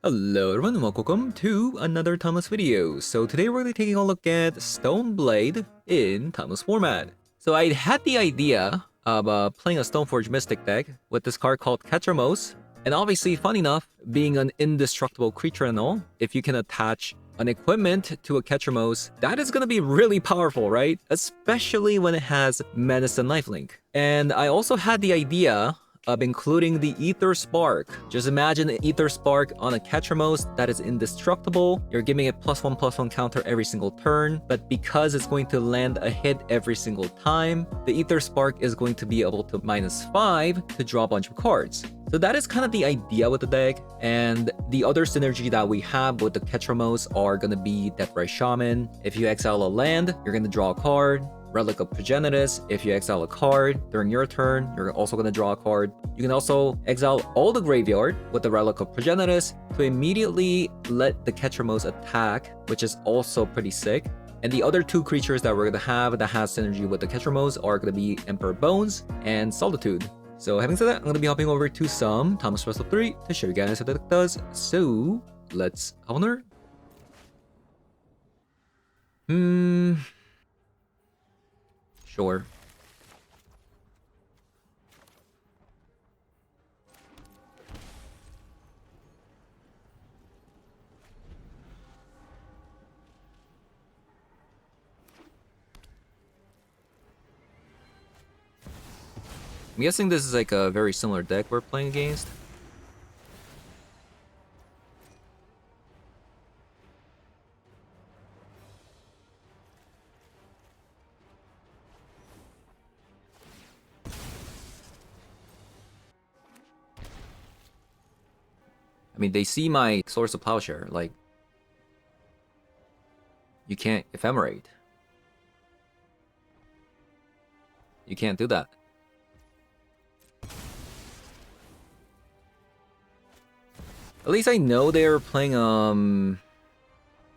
Hello everyone and welcome to another Timeless video. So today we're going to be taking a look at Stoneblade in Timeless format. So I had the idea of playing a Stoneforge Mystic deck with this card called Ketramose. And obviously, fun enough, being an indestructible creature and all, if you can attach an equipment to a Ketramose, that is going to be really powerful, right? Especially when it has Menace and Lifelink. And I also had the idea of including the Ether Spark. Just imagine an Ether Spark on a Ketramose that is indestructible. You're giving it +1/+1 counter every single turn, but because it's going to land a hit every single time, the Ether Spark is going to be able to -5 to draw a bunch of cards. So that is kind of the idea with the deck, and the other synergy that we have with the Ketramose are going to be Deathrise Shaman. If you exile a land, you're going to draw a card. Relic of Progenitus, if you exile a card during your turn, you're also going to draw a card. You can also exile all the graveyard with the Relic of Progenitus to immediately let the Ketramose attack, which is also pretty sick. And the other two creatures that we're going to have that has synergy with the Ketramose are going to be Emperor Bones and Solitude. So having said that, I'm going to be hopping over to some Timeless Wrestle 3 to show you guys how the deck does. So let's honor. Sure. I'm guessing this is like a very similar deck we're playing against. I mean, they see my Source of Plowshare, like, you can't ephemerate. You can't do that. At least I know they're playing,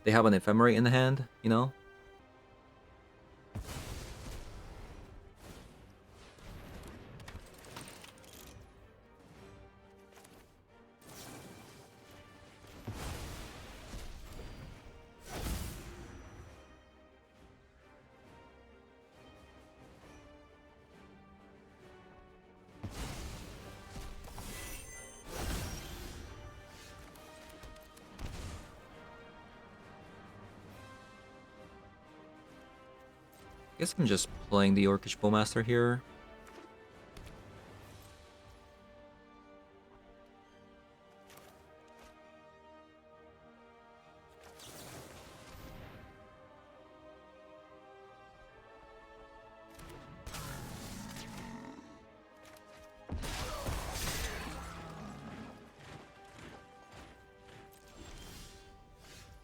they have an ephemerate in the hand, you know? I guess I'm just playing the Orcish Bowmaster here.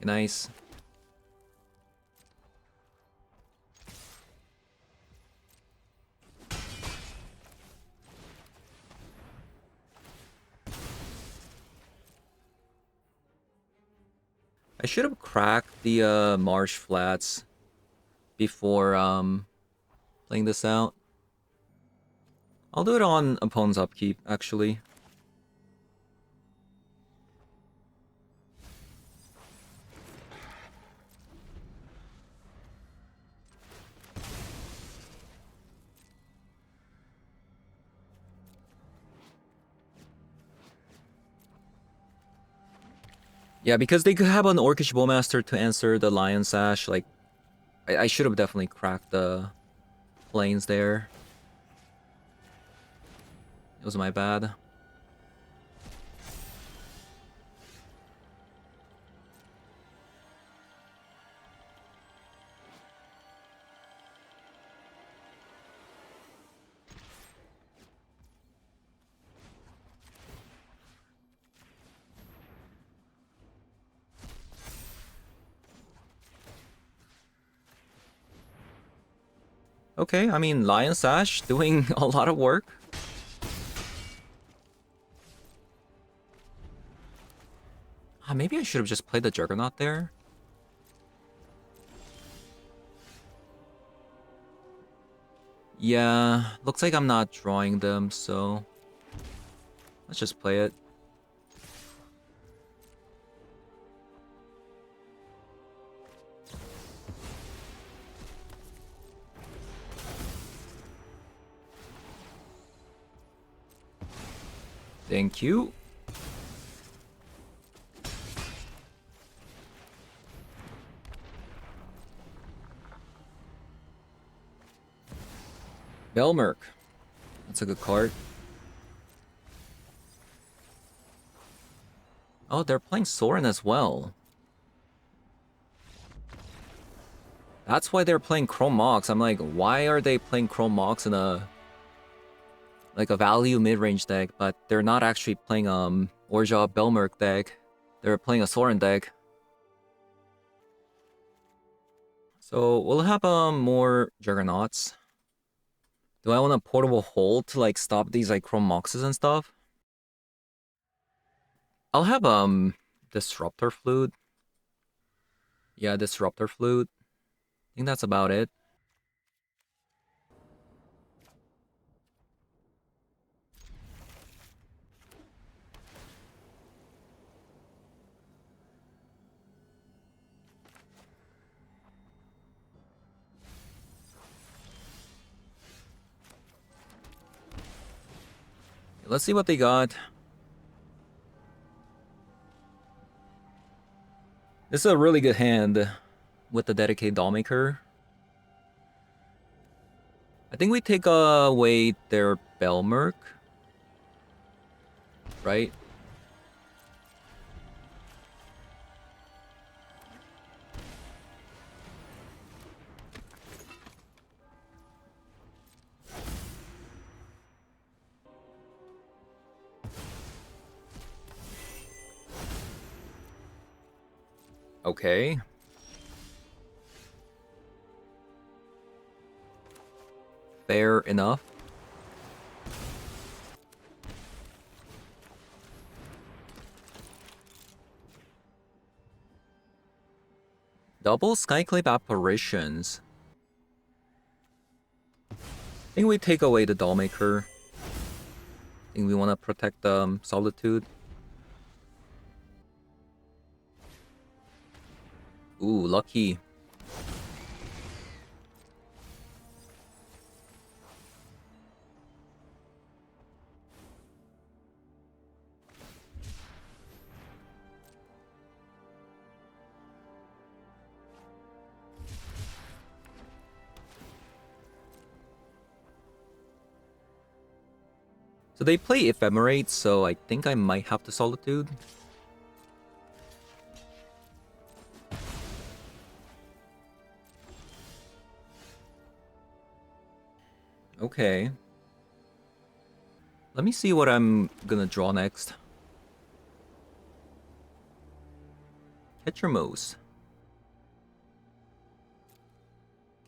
Nice. I should have cracked the Marsh Flats before playing this out. I'll do it on opponent's upkeep, actually. Yeah, because they could have an Orcish Bowmaster to answer the Lion Sash. Like, I should have definitely cracked the planes there. It was my bad. Okay, I mean, Lion Sash doing a lot of work. Maybe I should have just played the Juggernaut there. Yeah, looks like I'm not drawing them, so let's just play it. Thank you. Belmerk. That's a good card. Oh, they're playing Sorin as well. That's why they're playing Chrome Mox. I'm like, why are they playing Chrome Mox in a value mid-range deck, but they're not actually playing Orja Belmerk deck. They're playing a Sorin deck. So we'll have more Juggernauts. Do I want a portable hold to like stop these like Chrome Moxes and stuff? I'll have Disruptor Flute. Yeah, Disruptor Flute. I think that's about it. Let's see what they got. This is a really good hand with the dedicated Dollmaker. I think we take away their Belmerk, right? Okay. Fair enough. Double Skyclave Apparitions. I think we take away the Dollmaker. I think we want to protect Solitude. Ooh, lucky. So they play Ephemerate, so I think I might have the Solitude. Okay. Let me see what I'm gonna draw next. Ketramose.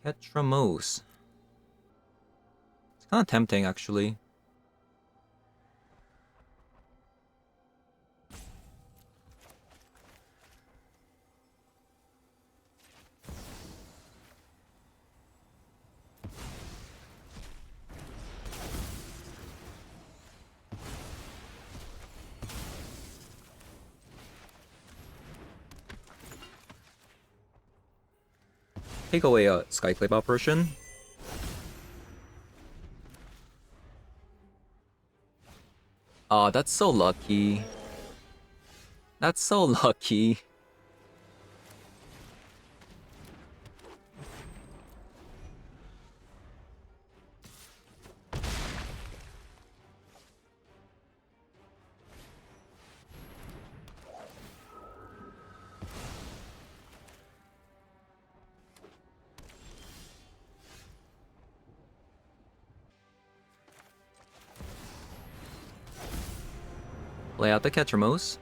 Ketramose. It's kind of tempting, actually. Take away a Skyclave Apparition. Aw, that's so lucky. That's so lucky. Play out the Ketramose.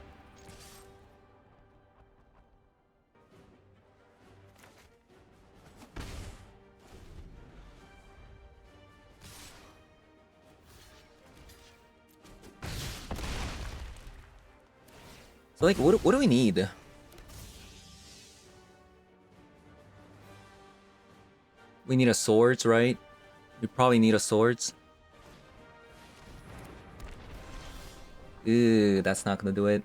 So like, what do we need? We need a Swords, right? We probably need a Swords. Ew, that's not gonna do it.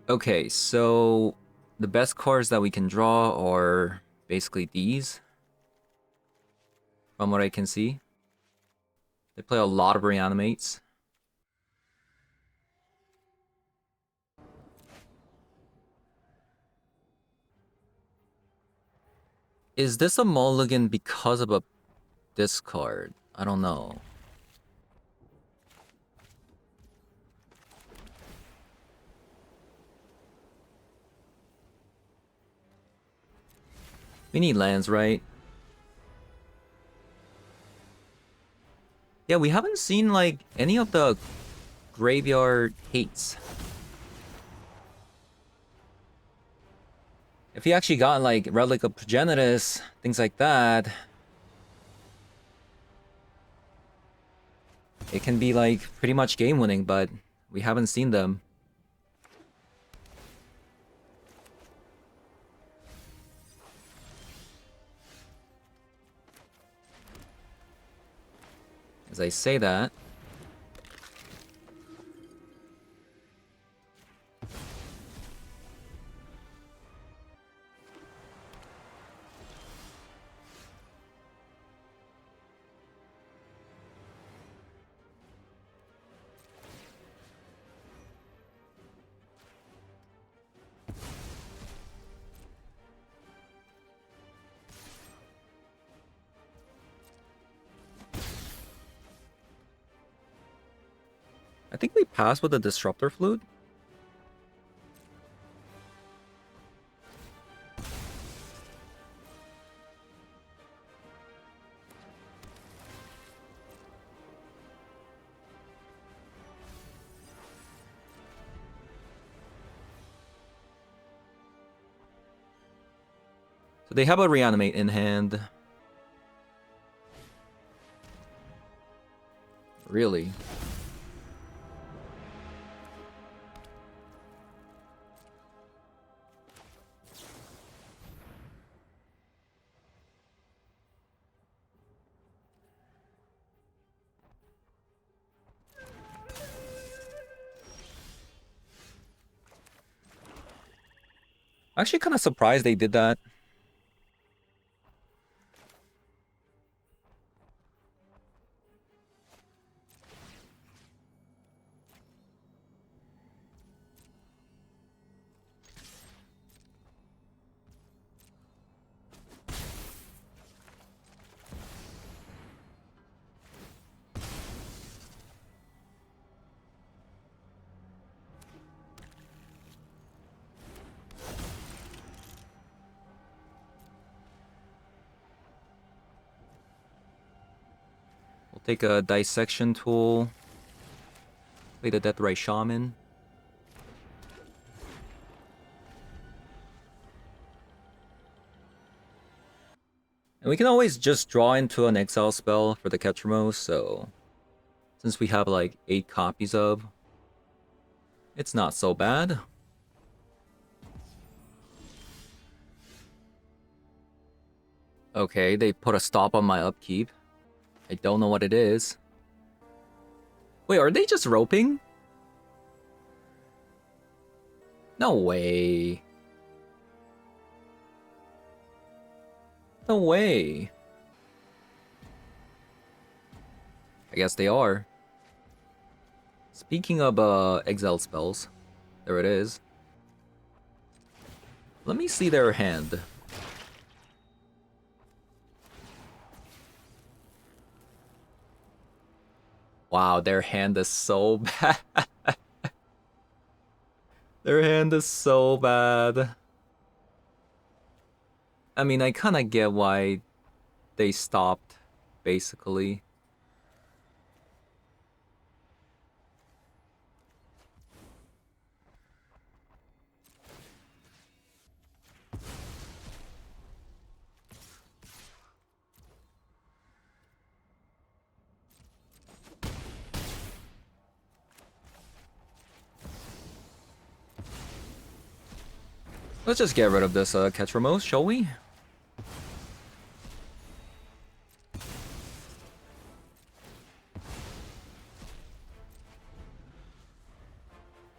Okay, so The best cards that we can draw are basically these, from what I can see. They play a lot of reanimates. Is this a mulligan because of a discard? I don't know. We need lands, right? Yeah, we haven't seen, like, any of the graveyard hates. If he actually got, like, Relic of Progenitus, things like that, it can be, like, pretty much game-winning, but we haven't seen them. As I say that, I think we passed with the Disruptor Flute. So they have a Reanimate in hand. Really? Actually kind of surprised they did that. We'll take a Dissection Tool. Play the Deathray Shaman. And we can always just draw into an exile spell for the Ketramose, so since we have like 8 copies of, it's not so bad. Okay, they put a stop on my upkeep. I don't know what it is. Wait, are they just roping? No way. No way. I guess they are. Speaking of exile spells, there it is. Let me see their hand. Wow, their hand is so bad. Their hand is so bad. I mean, I kind of get why they stopped, basically. Let's just get rid of this Ketramose, shall we?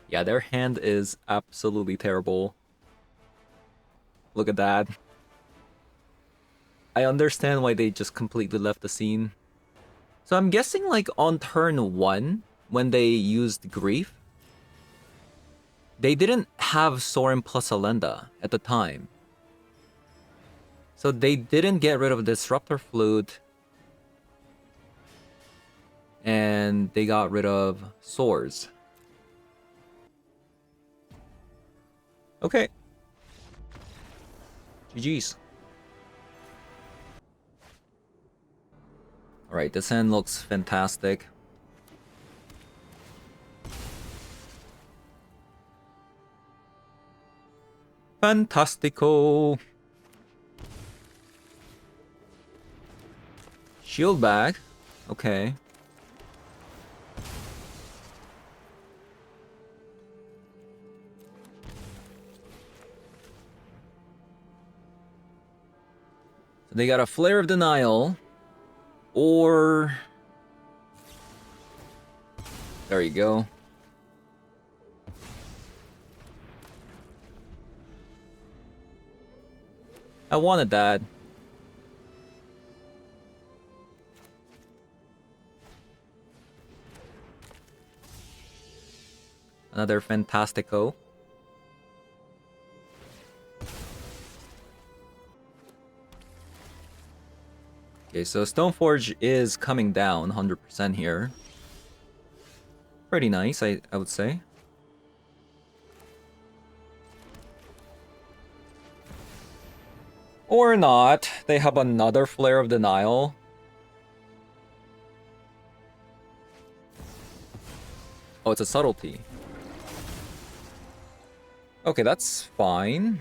Yeah, their hand is absolutely terrible. Look at that. I understand why they just completely left the scene. So I'm guessing like on turn 1, when they used Grief, they didn't have Sorin plus Alenda at the time. So they didn't get rid of Disruptor Flute. And they got rid of Swords. Okay. GG's. Alright, this hand looks fantastic. Fantastico. Shield bag. Okay. So they got a Flare of Denial. Or... There you go. I wanted that. Another Fantastico. Okay, so Stoneforge is coming down 100% here. Pretty nice, I would say. Or not. They have another Flare of Denial. Oh, it's a Subtlety. Okay, that's fine.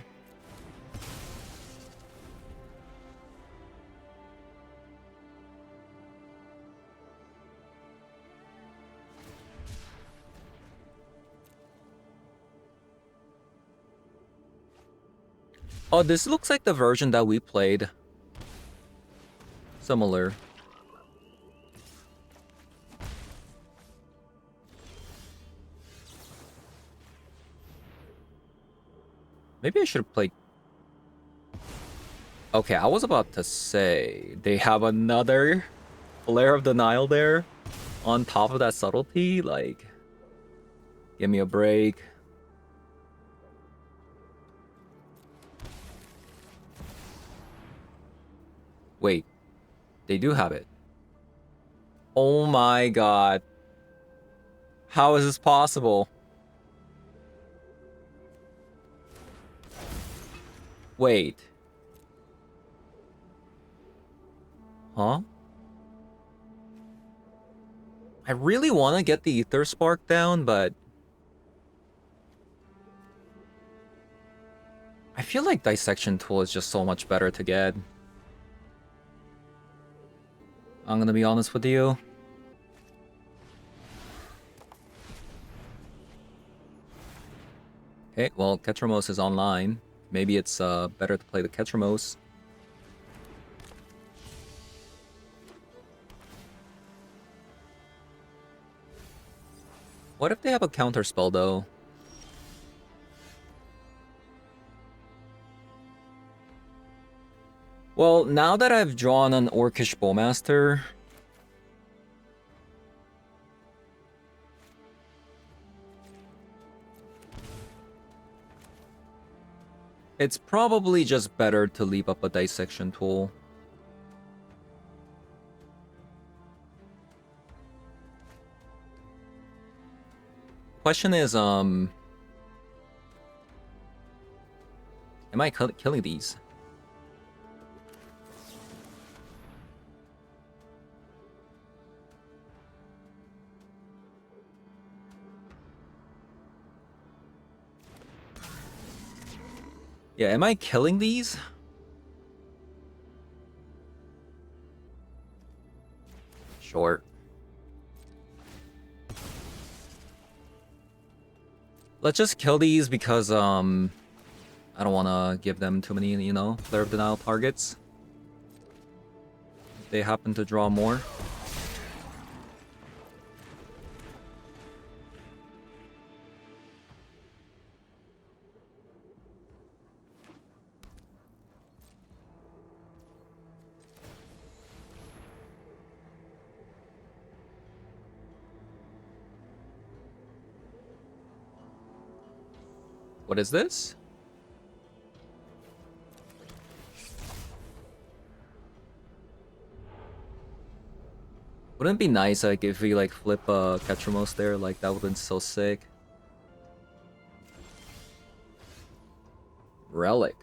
Oh, this looks like the version that we played. Similar. Maybe I should have played... Okay, I was about to say, they have another Flare of Denial there on top of that Subtlety. Like, give me a break. Wait, they do have it. Oh my god. How is this possible? Wait. Huh? I really want to get the Ether Spark down, but... I feel like Dissection Tool is just so much better to get. I'm gonna be honest with you. Okay, well, Ketramose is online. Maybe it's better to play the Ketramose. What if they have a counter spell though? Well, now that I've drawn an Orcish Bowmaster, it's probably just better to leave up a Dissection Tool. Question is, am I killing these? Yeah, am I killing these? Sure. Let's just kill these because, I don't want to give them too many, you know, Flare of Denial targets. If they happen to draw more. What is this? Wouldn't it be nice like if we like flip Ketramose there? Like that would've been so sick. Relic.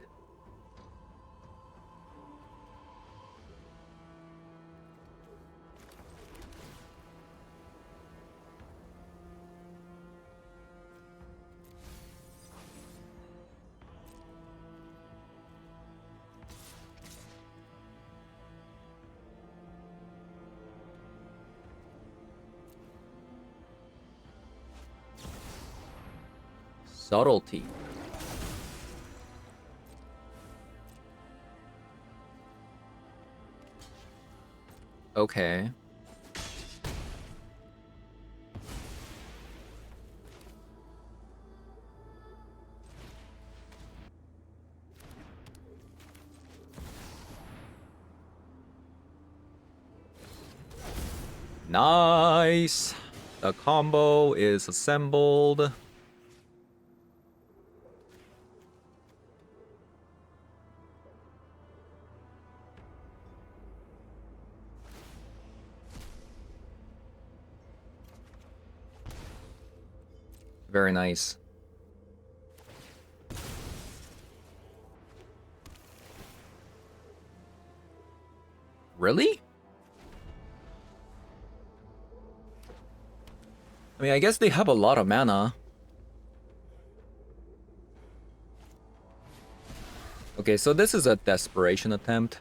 Subtlety. Okay. Nice. The combo is assembled. Very nice. Really? I mean, I guess they have a lot of mana. Okay, so this is a desperation attempt.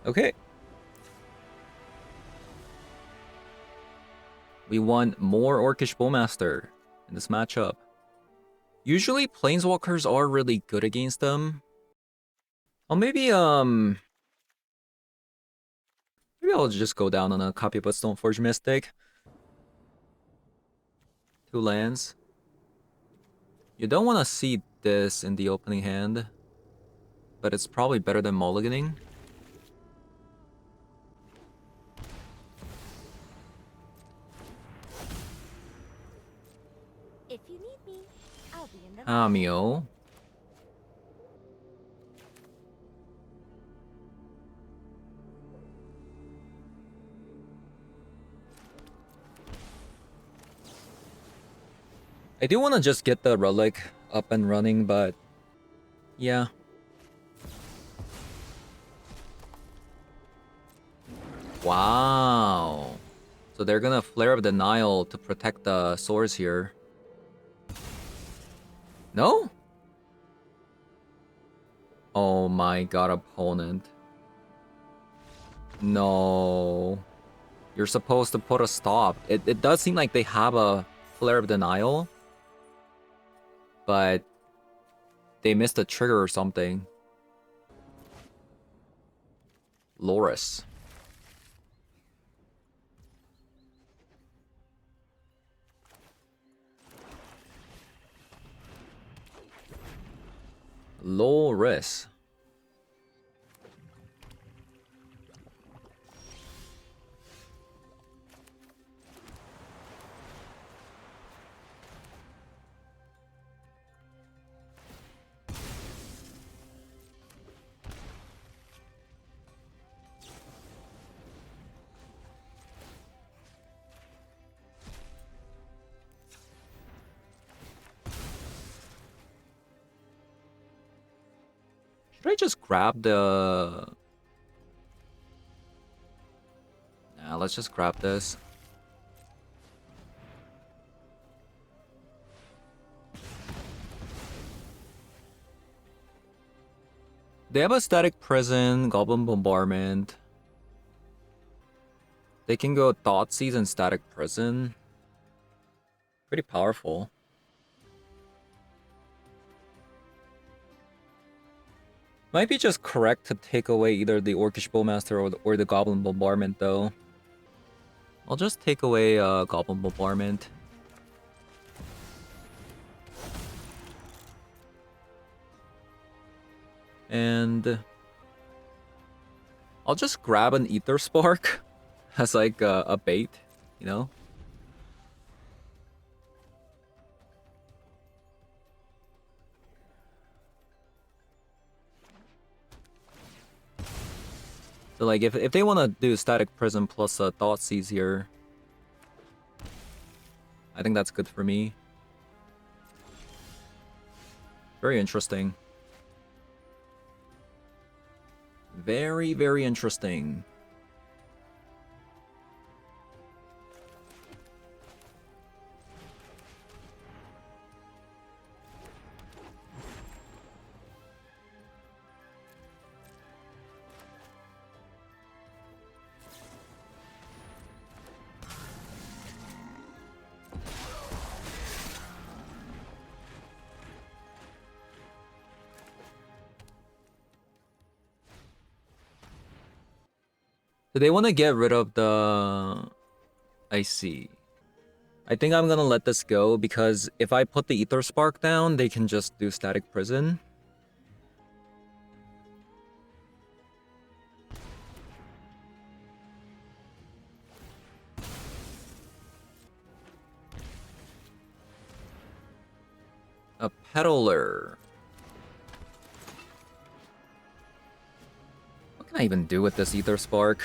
Okay. We want more Orcish Bowmaster in this matchup. Usually Planeswalkers are really good against them. Oh, maybe I'll just go down on a copy of a Stoneforge Mystic. 2 lands. You don't want to see this in the opening hand, but it's probably better than mulliganing. If you need me, I'll be in the Amio. I do want to just get the relic up and running, but yeah. Wow. So they're gonna Flare of Denial to protect the swords here. No? Oh my god, opponent. No. You're supposed to put a stop. It does seem like they have a Flare of Denial, but they missed a trigger or something. Loris. Loris. Should I just grab the... Nah, let's just grab this. They have a Static Prison, Goblin Bombardment. They can go Thoughtseize and Static Prison. Pretty powerful. Might be just correct to take away either the Orcish Bowmaster or the Goblin Bombardment, though. I'll just take away Goblin Bombardment. And I'll just grab an Ether Spark as like a bait, you know? So like if they want to do Static Prism plus a Thoughtseize here, I think that's good for me. Very interesting. Very, very interesting. Do they want to get rid of the... I see. I think I'm gonna let this go because if I put the Ether Spark down, they can just do Static Prison. A Peddler. What can I even do with this Ether Spark?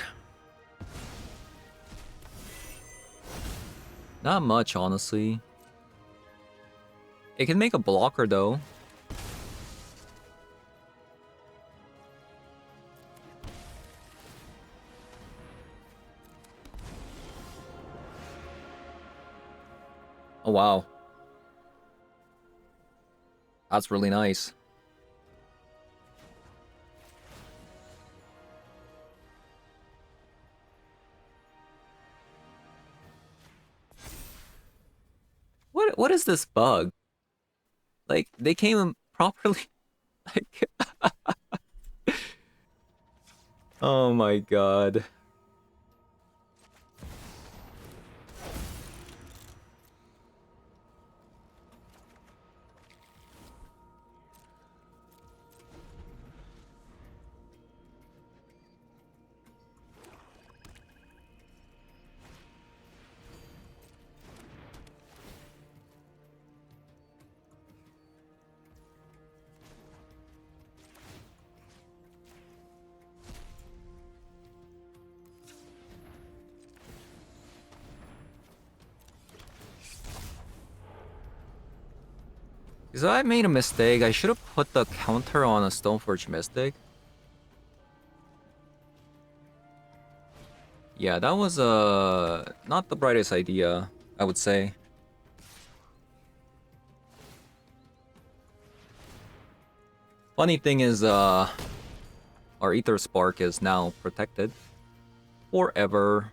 Not much, honestly. It can make a blocker, though. Oh, wow. That's really nice. What is this bug? Like, they came properly... Like... Oh my god. So I made a mistake. I should have put the counter on a Stoneforge Mystic. Yeah, that was not the brightest idea, I would say. Funny thing is, our Ether Spark is now protected forever.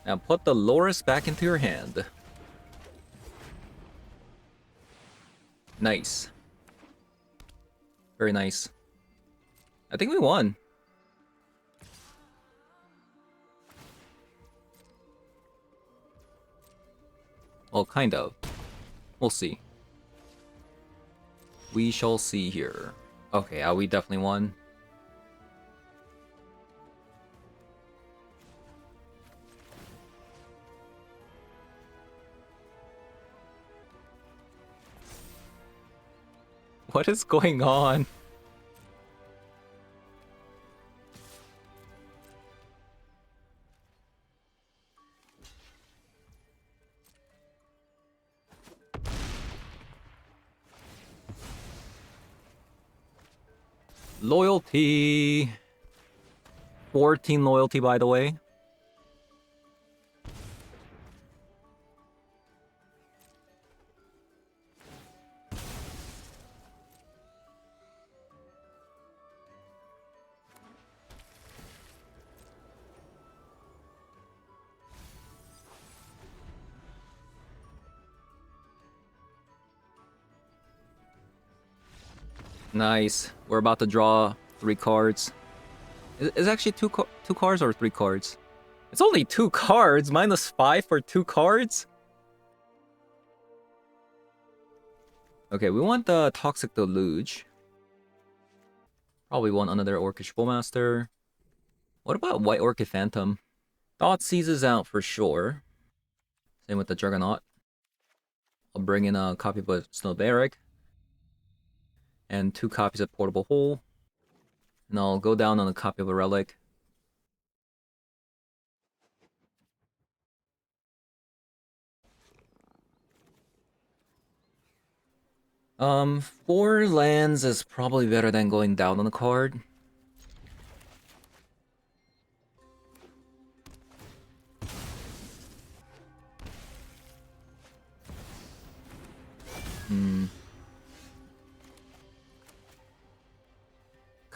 Now put the Loris back into your hand. Nice. Very nice. I think we won. Well, kind of. We'll see. We shall see here. Okay, we definitely won. What is going on? Loyalty. 14 loyalty, by the way. Nice. We're about to draw 3 cards. Is actually two cards or 3 cards? It's only 2 cards. -5 for 2 cards. Okay, we want the Toxic Deluge. Probably want another Orcish Bowmaster. What about White Orchid Phantom? Thought Seizes out for sure. Same with the Juggernaut. I'll bring in a copy of Snow Barrack. And 2 copies of Portable Hole. And I'll go down on a copy of a Relic. 4 lands is probably better than going down on a card.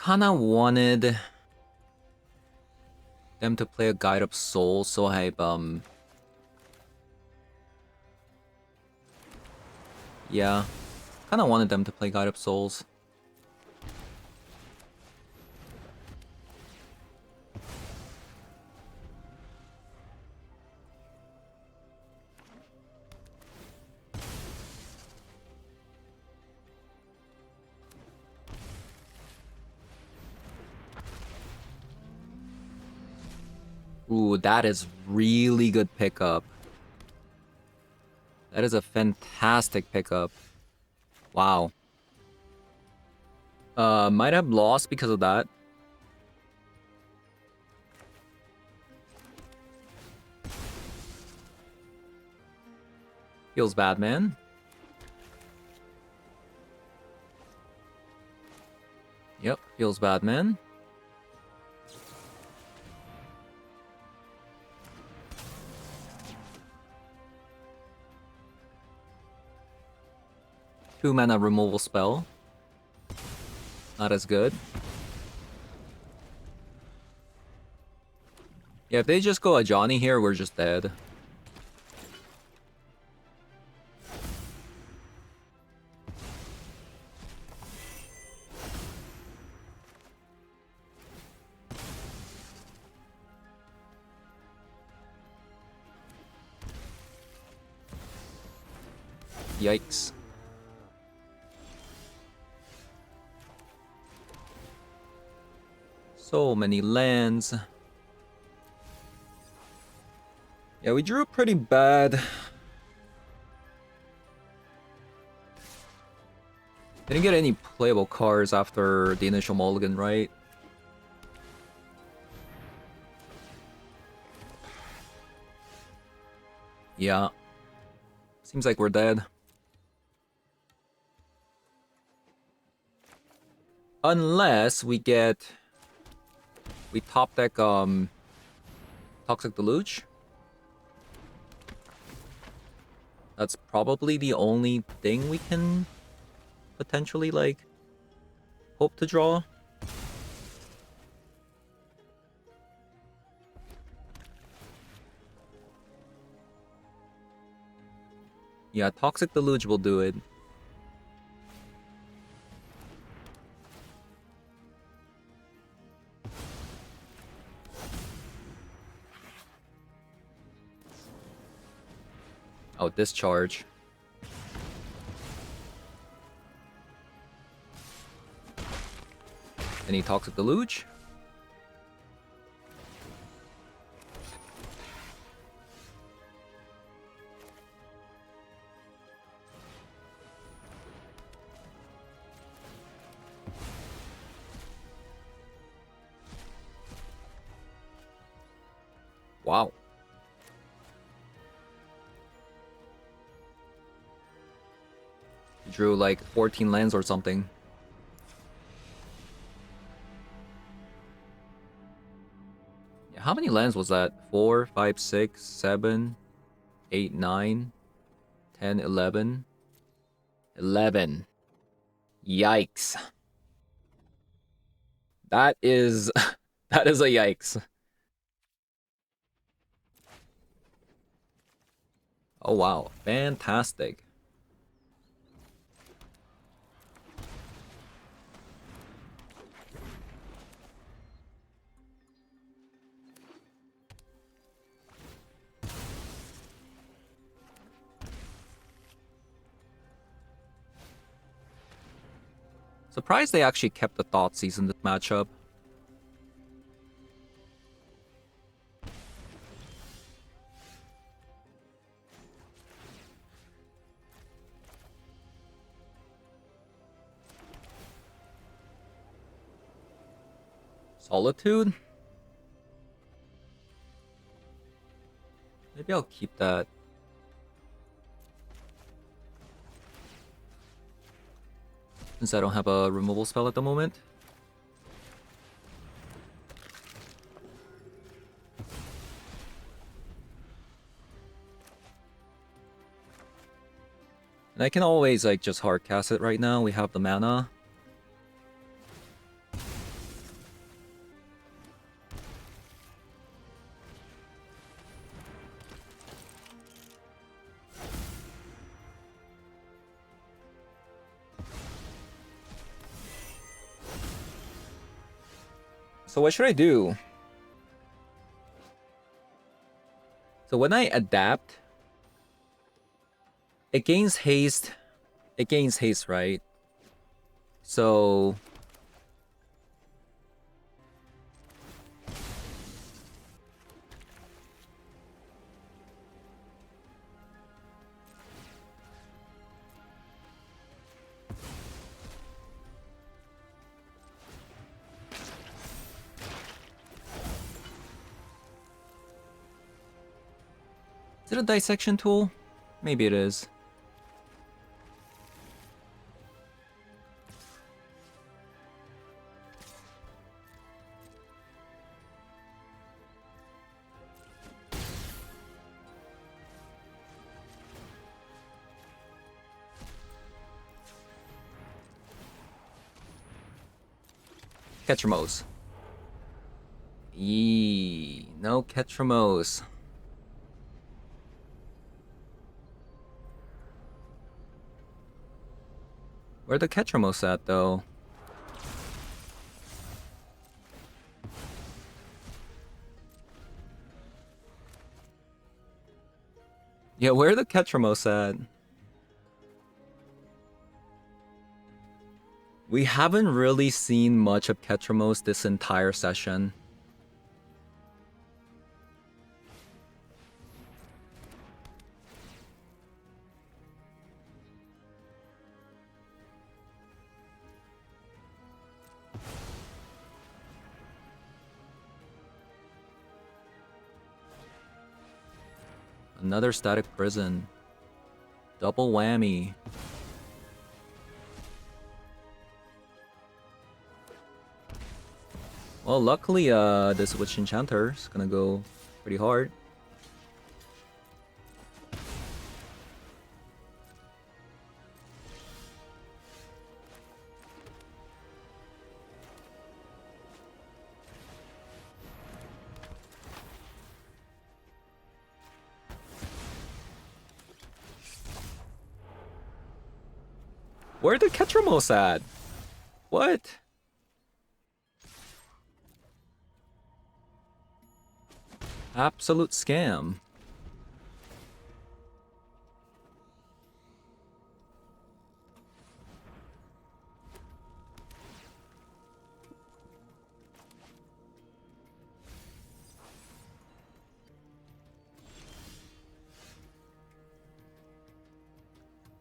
Kinda wanted them to play a Guide of Soul, so I yeah. Kinda wanted them to play Guide of Souls. Ooh, that is really good pickup. That is a fantastic pickup. Wow. Might have lost because of that. Feels bad, man. Yep, feels bad, man. Two mana removal spell. Not as good. Yeah, if they just go a Johnny here, we're just dead. Yikes. So many lands. Yeah, we drew pretty bad. Didn't get any playable cards after the initial mulligan, right? Yeah. Seems like we're dead. Unless we top deck Toxic Deluge. That's probably the only thing we can potentially like hope to draw. Yeah, Toxic Deluge will do it. Oh, Discharge. Any Toxic Deluge? Wow. Drew like 14 lands or something. Yeah, how many lands was that? 4, 5, 6, 7, 8, 9, 10, 11. 11. Yikes. That is that is a yikes. Oh wow, fantastic. Surprised they actually kept the Thoughtseize in this matchup. Solitude? Maybe I'll keep that. Since I don't have a removal spell at the moment. And I can always like just hard cast it right now. We have the mana. So what should I do? So when I adapt, it gains haste. It gains haste, right? So is it a dissection tool? Maybe it is. Ketramose. Eee, no Ketramose. Where the Ketramose at though? Yeah, where the Ketramose at? We haven't really seen much of Ketramose this entire session. Another static prison. Double whammy. Well, luckily, this Witch Enchanter is gonna go pretty hard. Where the Ketramose at? What? Absolute scam.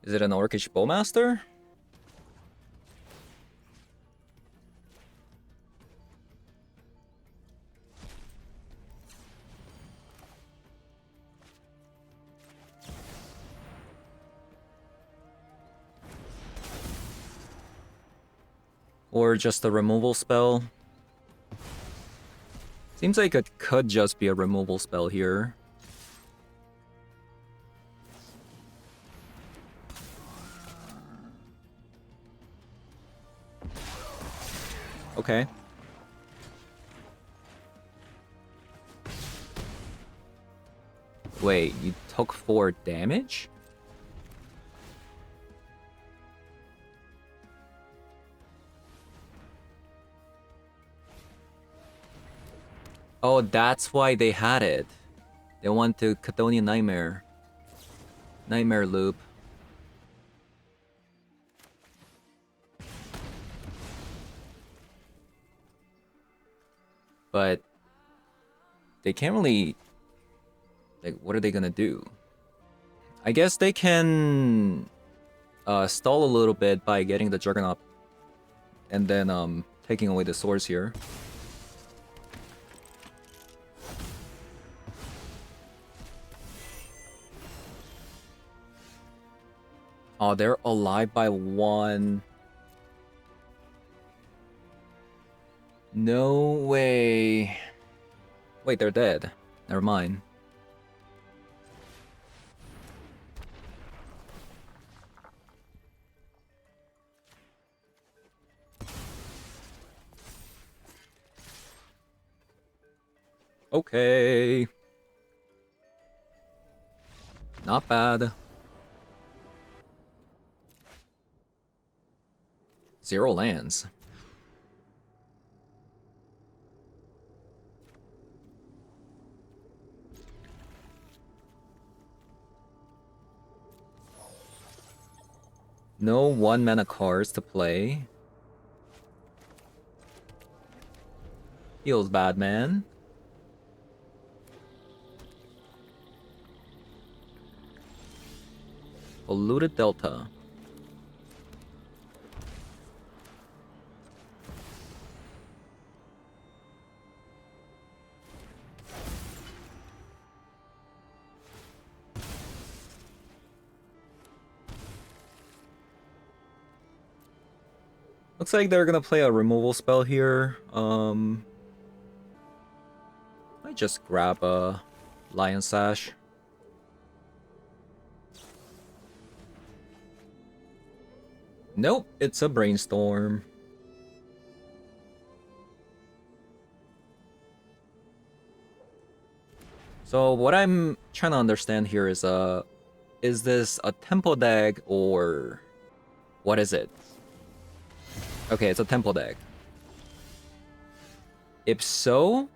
Is it an Orcish Bowmaster? Or just a removal spell? Seems like it could just be a removal spell here. Okay. Wait, you took 4 damage? Oh, that's why they had it. They want to Chthonian Nightmare. Nightmare loop. but they can't really, like, what are they gonna do? I guess they can stall a little bit by getting the Juggernaut and then taking away the swords here. Oh, they're alive by 1. No way. Wait, they're dead. Never mind. Okay. Not bad. 0 lands. No 1-mana cards to play. Feels bad, man. Polluted Delta. Looks like they're gonna play a removal spell here. I just grab a Lion Sash. Nope, it's a Brainstorm. So what I'm trying to understand here is this a tempo deck or what is it? Okay, it's a tempo deck. If so,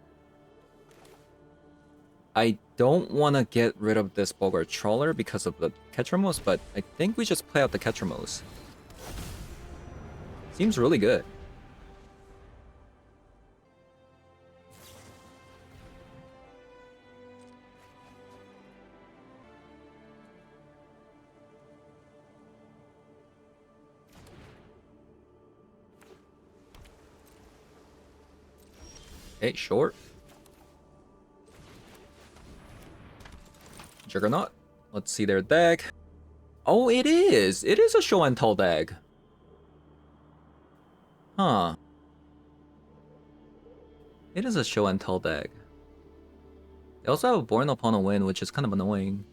I don't want to get rid of this Bogart Trawler because of the Ketramose, but I think we just play out the Ketramose. Seems really good. Hey, short. Juggernaut. Let's see their deck. Oh, it is! It is a show and tell deck. Huh. It is a show and tell deck. They also have a Born Upon a Wind, which is kind of annoying.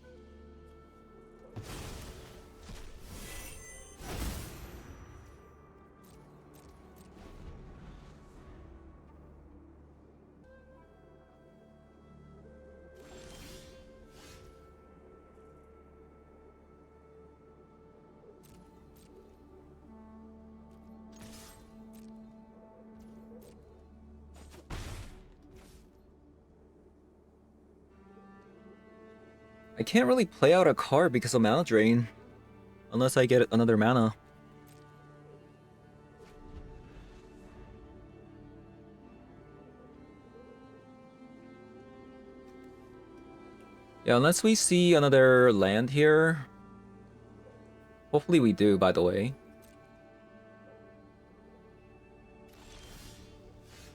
I can't really play out a card because of mana drain. Unless I get another mana. Yeah, unless we see another land here. Hopefully we do, by the way.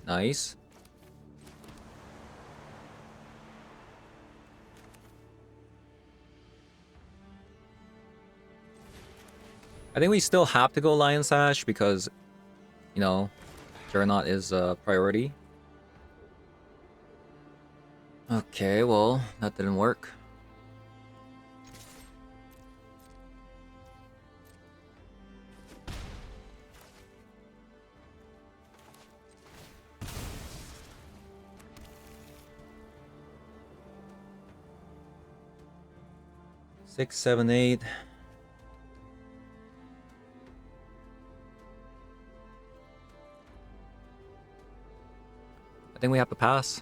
Nice. I think we still have to go Lion Sash because, you know, Juggernaut is a priority. Okay, well, that didn't work. Six, seven, eight. I think we have to pass.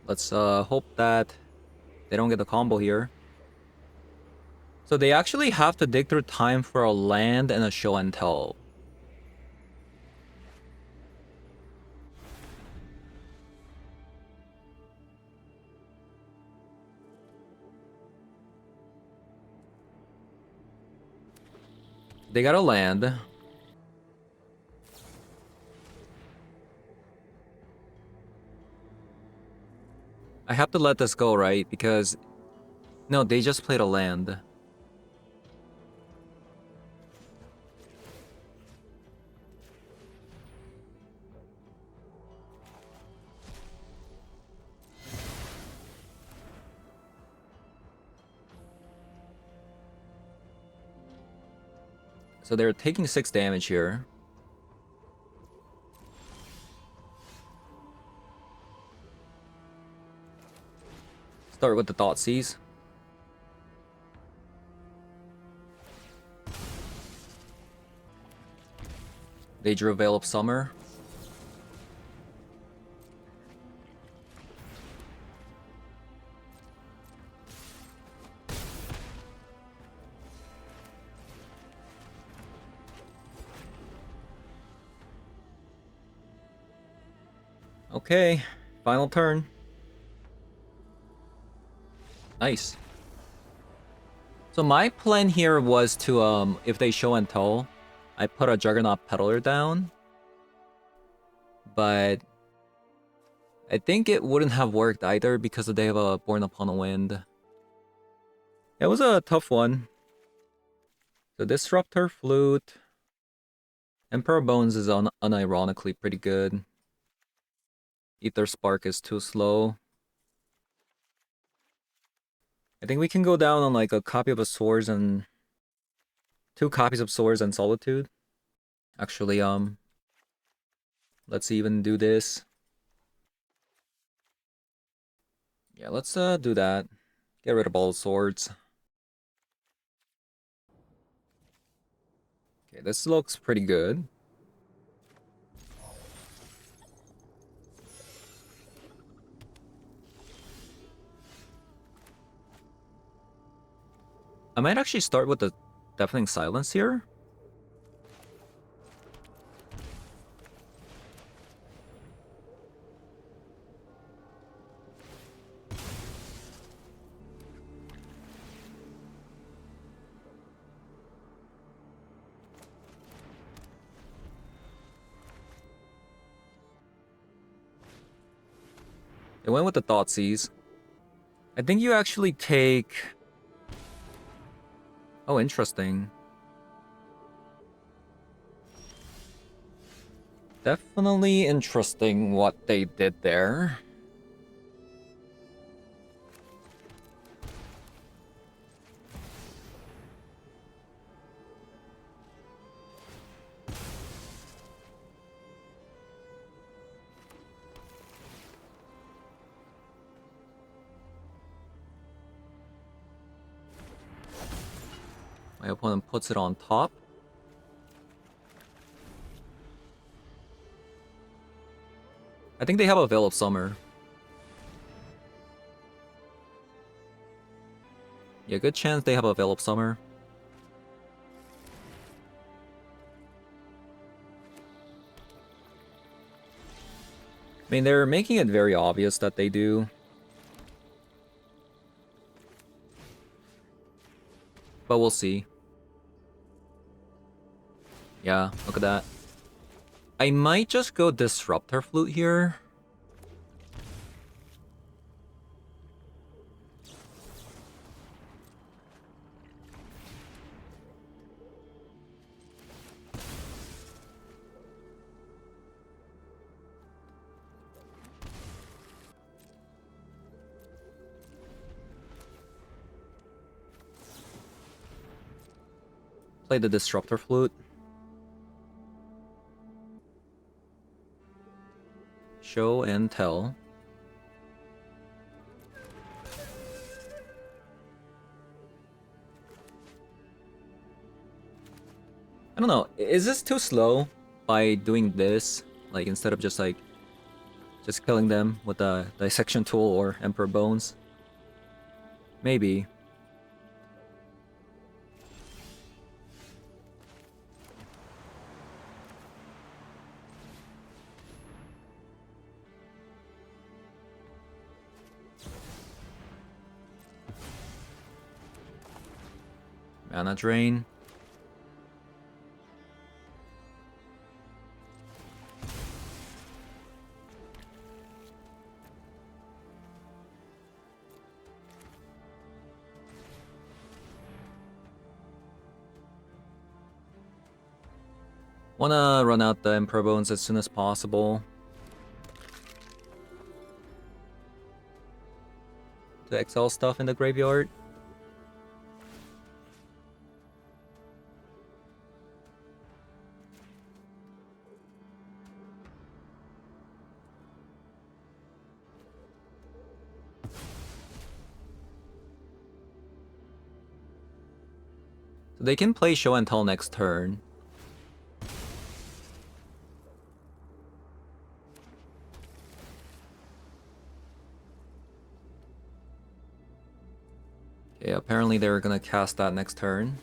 Let's hope that they don't get the combo here. So they actually have to dig through time for a land and a show and tell. They got a land. I have to let this go, right? Because... no, they just played a land. So they're taking 6 damage here. Start with the Thoughtseize. They drew Veil of Summer. Okay, final turn. Nice. So my plan here was to, if they show and tell, I put a Juggernaut Peddler down. But I think it wouldn't have worked either because they have a Born Upon a Wind. It was a tough one. So Disruptor Flute. Emperor Bones is unironically pretty good. Ether Spark is too slow. I think we can go down on like a copy of a Swords and 2 copies of Swords and Solitude. Actually, let's even do this. Yeah, let's do that. Get rid of all the swords. Okay, this looks pretty good. I might actually start with the Deafening Silence here. It went with the Thoughtseize. I think you actually take... oh, interesting. Definitely interesting what they did there. My opponent puts it on top. I think they have a Veil of Summer. Yeah, good chance they have a Veil of Summer. I mean, they're making it very obvious that they do. But we'll see. Yeah, look at that. I might just go Disruptor Flute here. Play the Disruptor Flute. Show and tell. I don't know, is this too slow by doing this? Like, instead of just Just killing them with the dissection tool or Emperor Bones. Maybe. Mana drain. Wanna run out the Emperor Bones as soon as possible. To exile stuff in the graveyard. So they can play Show and Tell next turn. Okay, apparently they're gonna cast that next turn.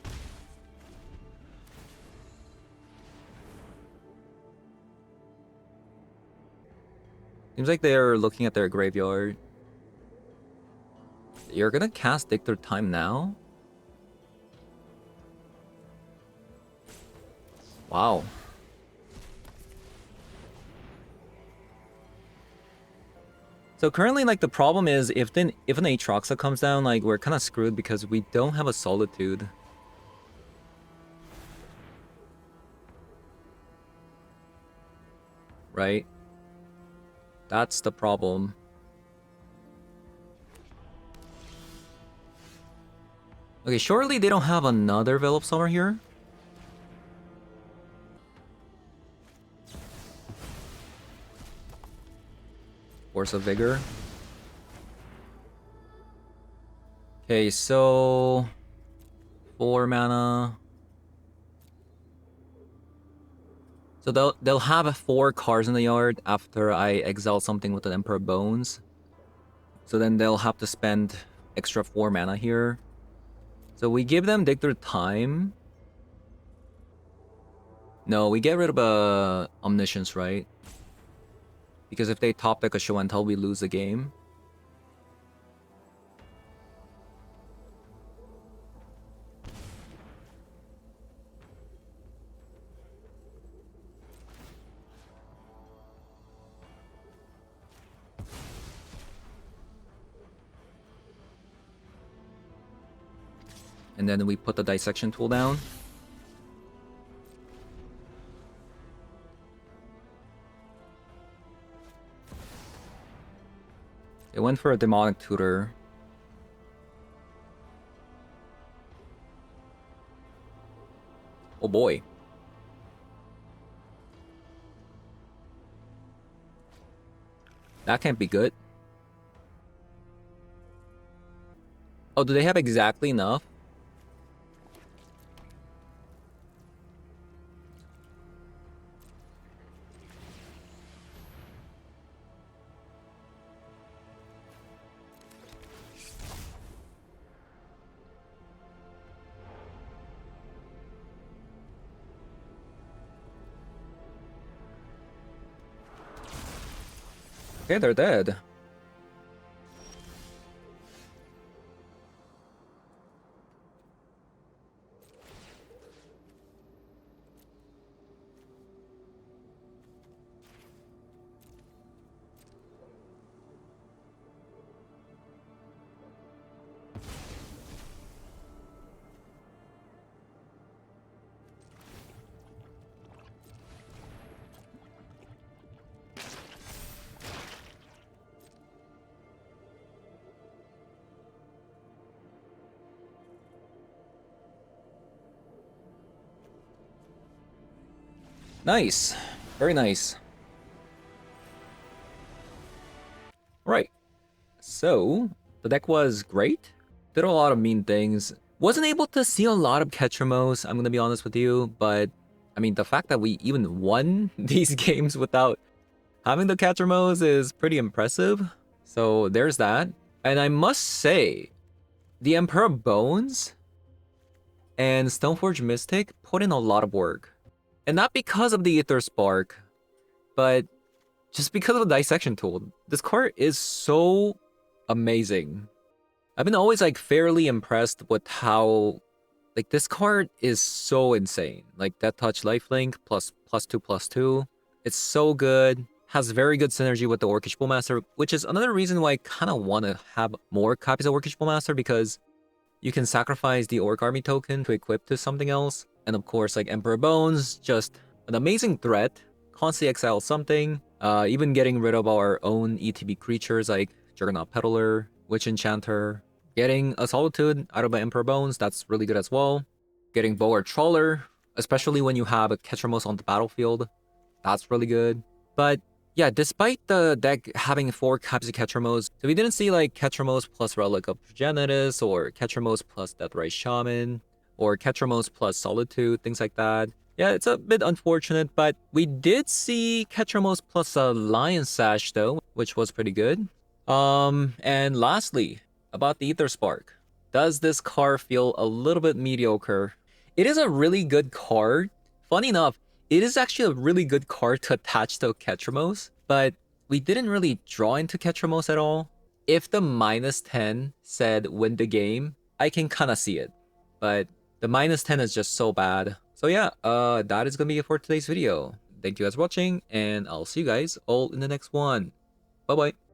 Seems like they're looking at their graveyard. You're gonna cast Dig Through Time now? Wow. So currently, like, the problem is if an Aatroxa comes down, like, we're kind of screwed because we don't have a Solitude. Right? That's the problem. Okay, surely they don't have another Veil of Summer here? Force of Vigor. Okay, so 4 mana. So they'll have 4 cards in the yard after I exile something with an Emperor Bones. So then they'll have to spend extra 4 mana here. So we give them Dig Through Time. No, we get rid of Omniscience, right? Because if they top deck a Show and Tell, we lose the game. And then we put the dissection tool down. It went for a Demonic Tutor. Oh boy. That can't be good. Oh, do they have exactly enough? Okay, they're dead. Nice. Very nice. Right. So, the deck was great. Did a lot of mean things. Wasn't able to see a lot of Ketramose, I'm gonna be honest with you, but I mean, the fact that we even won these games without Having the Ketramose is pretty impressive. So there's that. And I must say, the Emperor Bones and Stoneforge Mystic put in a lot of work. And not because of the Aether Spark, but just because of the Dissection tool. This card is so amazing. I've been always like fairly impressed with how like this card is so insane. Like that touch lifelink plus +2/+2. It's so good. Has very good synergy with the Orcish Bowmaster, which is another reason why I kind of want to have more copies of Orcish Bowmaster, because you can sacrifice the Orc Army token to equip to something else. And of course, like Emperor Bones, just an amazing threat. Constantly exile something. Even getting rid of our own ETB creatures like Juggernaut Peddler, Witch Enchanter. Getting a Solitude out of the Emperor Bones, that's really good as well. Getting Boar Trawler, especially when you have a Ketramose on the battlefield, that's really good. But yeah, despite the deck having 4 copies of Ketramose, so we didn't see like Ketramose plus Relic of Progenitus, or Ketramose plus Deathrise Shaman, or Ketramose plus Solitude, things like that. Yeah, it's a bit unfortunate, but we did see Ketramose plus a Lion Sash though, which was pretty good. And lastly, about the Aether Spark. Does this card feel a little bit mediocre? It is a really good card. Funny enough, it is actually a really good card to attach to Ketramose, but we didn't really draw into Ketramose at all. If the -10 said win the game, I can kind of see it, but the -10 is just so bad. So yeah, that is gonna be it for today's video. Thank you guys for watching, and I'll see you guys all in the next one. Bye bye.